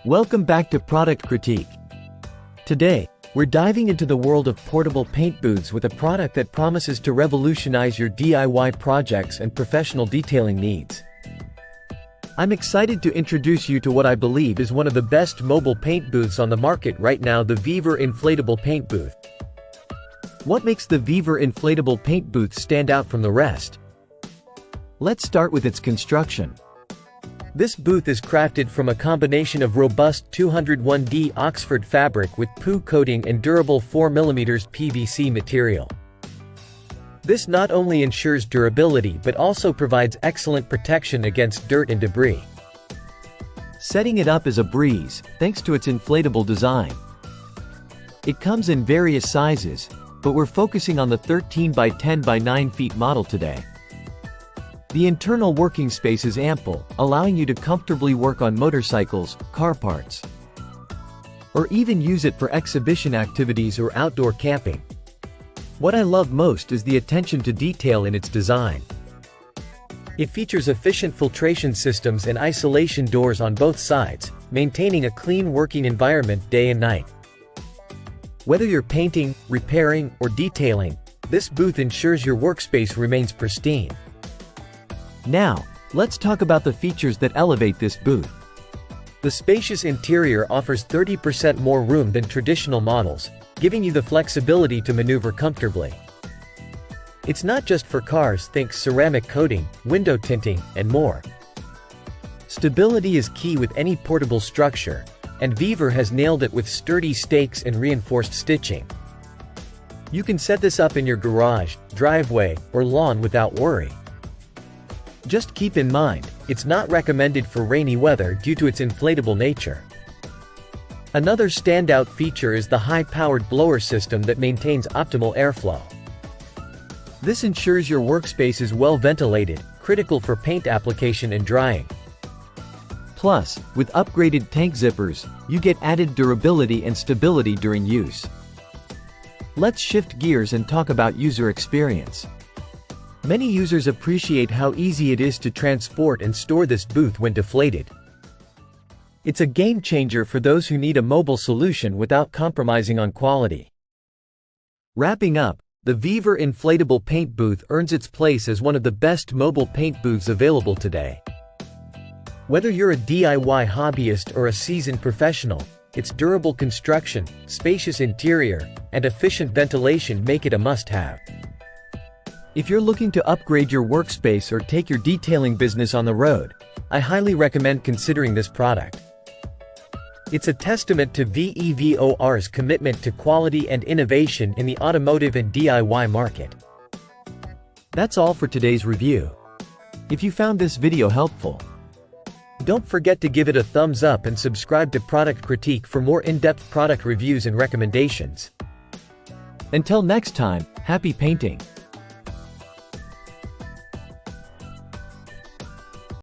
Welcome back to Product Critique. Today, we're diving into the world of portable paint booths with a product that promises to revolutionize your DIY projects and professional detailing needs. I'm excited to introduce you to what I believe is one of the best mobile paint booths on the market right now, the VEVOR Inflatable Paint Booth. What makes the VEVOR Inflatable Paint Booth stand out from the rest? Let's start with its construction. This booth is crafted from a combination of robust 201D Oxford fabric with PU coating and durable 4mm PVC material. This not only ensures durability but also provides excellent protection against dirt and debris. Setting it up is a breeze, thanks to its inflatable design. It comes in various sizes, but we're focusing on the 13 by 10 by 9 feet model today. The internal working space is ample, allowing you to comfortably work on motorcycles, car parts, or even use it for exhibition activities or outdoor camping. What I love most is the attention to detail in its design. It features efficient filtration systems and isolation doors on both sides, maintaining a clean working environment day and night. Whether you're painting, repairing, or detailing, this booth ensures your workspace remains pristine. Now, let's talk about the features that elevate this booth. The spacious interior offers 30% more room than traditional models, giving you the flexibility to maneuver comfortably. It's not just for cars, think ceramic coating, window tinting, and more. Stability is key with any portable structure, and VEVOR has nailed it with sturdy stakes and reinforced stitching. You can set this up in your garage, driveway, or lawn without worry. Just keep in mind, it's not recommended for rainy weather due to its inflatable nature. Another standout feature is the high-powered blower system that maintains optimal airflow. This ensures your workspace is well ventilated, critical for paint application and drying. Plus, with upgraded tank zippers, you get added durability and stability during use. Let's shift gears and talk about user experience. Many users appreciate how easy it is to transport and store this booth when deflated. It's a game changer for those who need a mobile solution without compromising on quality. Wrapping up, the VEVOR Inflatable Paint Booth earns its place as one of the best mobile paint booths available today. Whether you're a DIY hobbyist or a seasoned professional, its durable construction, spacious interior, and efficient ventilation make it a must-have. If you're looking to upgrade your workspace or take your detailing business on the road, I highly recommend considering this product. It's a testament to VEVOR's commitment to quality and innovation in the automotive and DIY market. That's all for today's review. If you found this video helpful, don't forget to give it a thumbs up and subscribe to Product Critique for more in-depth product reviews and recommendations. Until next time, happy painting!